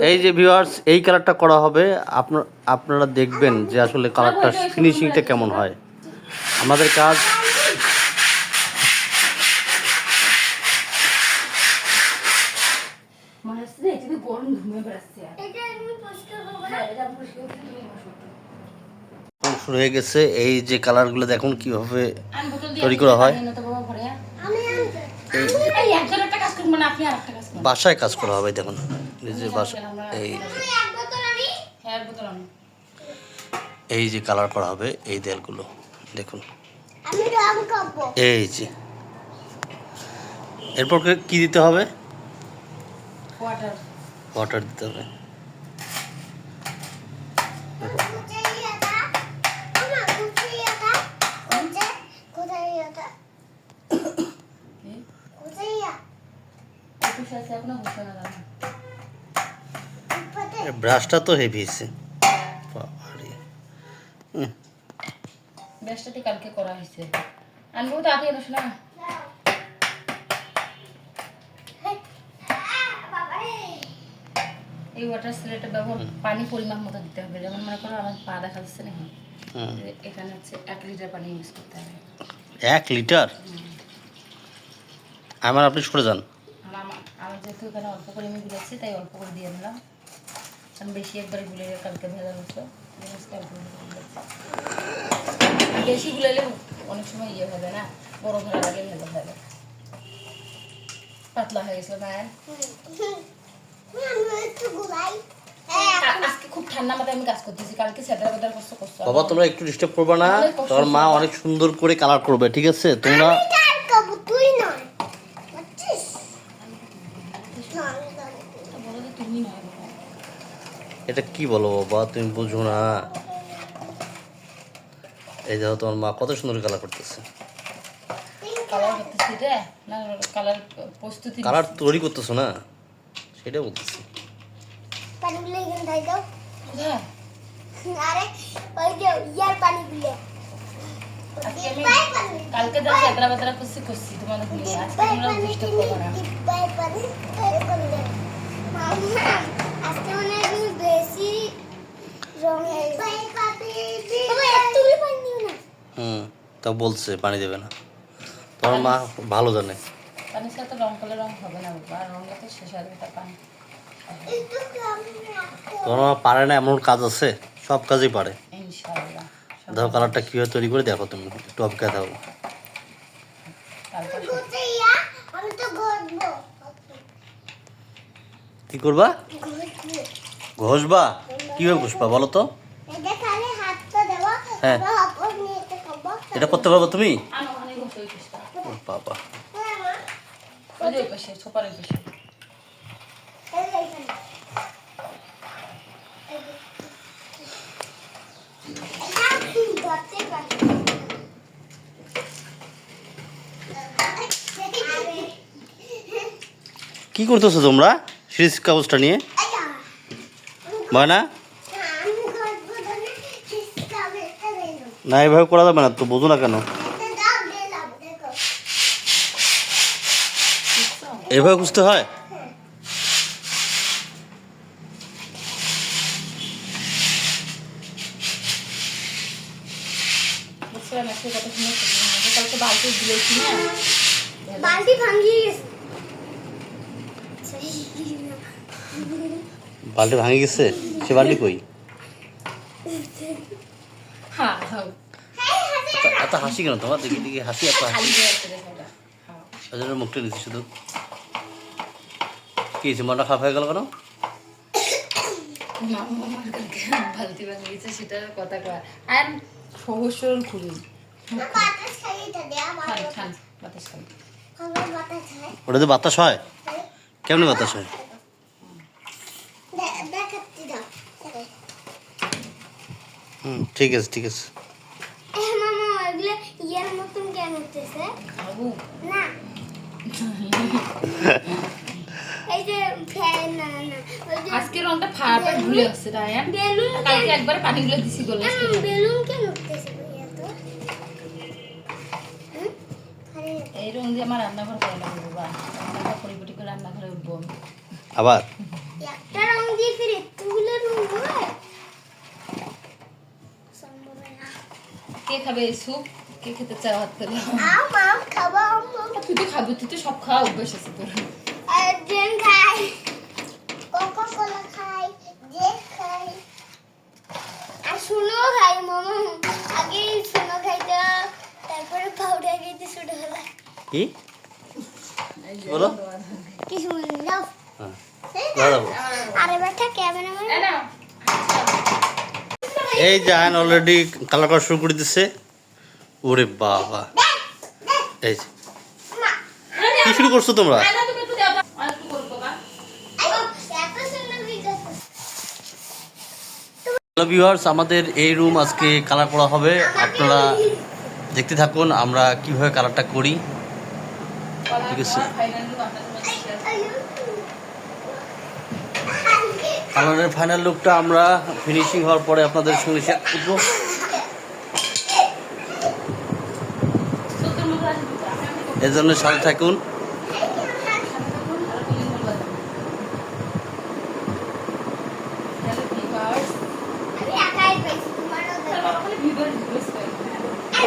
এই যে ভিউয়ার্স, এই কালারটা করা হবে। আপনারা দেখবেন যে আসলে কালারটা ফিনিশিংটা কেমন হয়। আমাদের কাজ শুরু হয়ে গেছে। এই যে কালারগুলো দেখুন কিভাবে তৈরি করা হয়। বাসায় কাজ করা হবে দেখুন, নিজের বাসা। এই যে কালার করা হবে এই দেয়ালগুলো দেখুন, এই যে। এরপর কি দিতে হবে? ওয়াটার দিতে হবে। ব্রাশটা তো হেভি আছে। ব্রাশটাতে কালকে করা হয়েছে। আনবো তো আগে এসো না। এই ওয়াটার স্প্রেটা ব্যবহার পানি পরিমাণ মতো দিতে হবে। যেমন মনে করো আমার পা দেখা যাচ্ছে না, এখানে হচ্ছে 1 লিটার পানি ইউজ করতে হবে। 1 লিটার? আমার আপনি সরে যান। আমার যেহেতু এখানে অল্প করে আমি গুলাচ্ছি তাই অল্প করে দিয়ে দিলাম, কারণ বেশি একবারে গুলে কালকে ভেজা হচ্ছে। বেশি গুলালে অনেক সময় ইয়ে হবে না, বড় ধরা লাগে, ভেজা হবে, পাতলা হয়ে গেছিল। ভাই আজকে খুব ঠান্ডা মাথায় আমি কাজ করতেছি, কালকে সেটার কথা কষ্ট করছো। বাবা তোমরা একটু ডিস্টার্ব করবে না, তোমার মা অনেক সুন্দর করে কালার করবে, ঠিক আছে? তোমরা এটা কি বলো বাবা, তুমি বুঝো না। এই দেখো তোমার মা কত সুন্দর কালার করতেছে। কালার তৈরি করতেছো না, সেটা বলতেছি। কালকে যা চেতরা বেতরা করছি করছি তোমাদের নিয়ে, আজকে তোমরা ডিস্টার্ব করবে না। আজকে মানে আমি বেশি তা বলছে পানি দেবে না, তোমার মা ভালো জানে। পানির সাথে রং করলে রং হবে না বাবা, রং তো শেষ হবে তার পানি। তোমার মা পারে না এমন কাজ আছে? সব কাজই পারে ইনশাআল্লাহ। দেখো কালারটা কিভাবে তৈরি করে, দেখো তুমি একটু অপেক্ষা থাকো। কি করবা? ঘষবা? কিভাবে ঘষবা বলো তো? হ্যাঁ, এটা করতে পারবো তুমি? বাবা কি করতেছো তোমরা সিরিজ কাগজটা নিয়ে? ময়না না, এভাবে করা যাবে না তো, বোঝো না কেন? এভাবে বুঝতে হয়। বালতি ভাঙে গেছে? সে বালতি কই? এত হাসি কেন তোমার? দেখি দেখি হাসি, এত হাসি। মুখটা দিচ্ছি শুধু। কি হয়েছে, মনটা খারাপ হয়ে গেল কেন? বালতি ভাঙে গেছে সেটার কথা কয় আর সহজ সরল খুবই। ওটা তো বাতাস হয়? কেমনি বাতাস হয়? ঠিক আছে ঠিক আছে। আজকে রংটা ফাটা ভুলে আসছে রায়ান, কালকে একবার পানিগুলো দিছি গলে। বেলুন কেন উঠতেছে এই রং দিয়ে আমার রান্নাঘর করে লাগবে বাবা, রান্নাঘর পরিপটি করে রান্নাঘরে উঠবো আমি। আবার একটা রং দিয়ে ফিরে তুলে রুমে সম্ভব না। কে খাবে এই স্যুপ? কে খেতে চাও হাত তোলো? আম খাবো আম। তুই তো খাবি, তুই তো সব খাওয়া অভ্যাস আছে তোর। আর ড্রিঙ্ক খাই, কোকা কোলা খাই, জেক খাই, আর শুনো খাই মামা। আগে শুনো খাইতো, তারপরে পাউডার খাইতে শুরু হলো। কি বলো? কি শুনো যাও। হ্যাঁ দাদা আরে বেটা ক্যামেরাম্যান এই নাও। এই যে আয়ন অলরেডি কালার করা শুরু করে দিচ্ছে। ওরে বাবা, এই যে কি শুরু করছো তোমরা? আয়না তুমি একটু দাও, আর একটু করবো বাবা। এত সুন্দর ভিডিও। হ্যালো ভিউয়ার্স, আমাদের এই রুম আজকে কালার করা হবে। আপনারা দেখতে থাকুন আমরা কিভাবে কালারটা করি। ঠিক আছে, ফাইনাল লুক আপনাদের মধ্যে শেয়ার কালারের ফাইনাল লুকটা আমরা ফিনিশিং হওয়ার পরে আপনাদের সঙ্গে শেয়ার করবো। সত্যের মধ্যে আসবে তো, আমি এর জন্য সাথে থাকুন। হ্যালো ভিউয়ার্স, আমি একাই পাইছি তোমারও তার বাবা খালি ভিউয়ার্স রিকোয়েস্ট করে। আর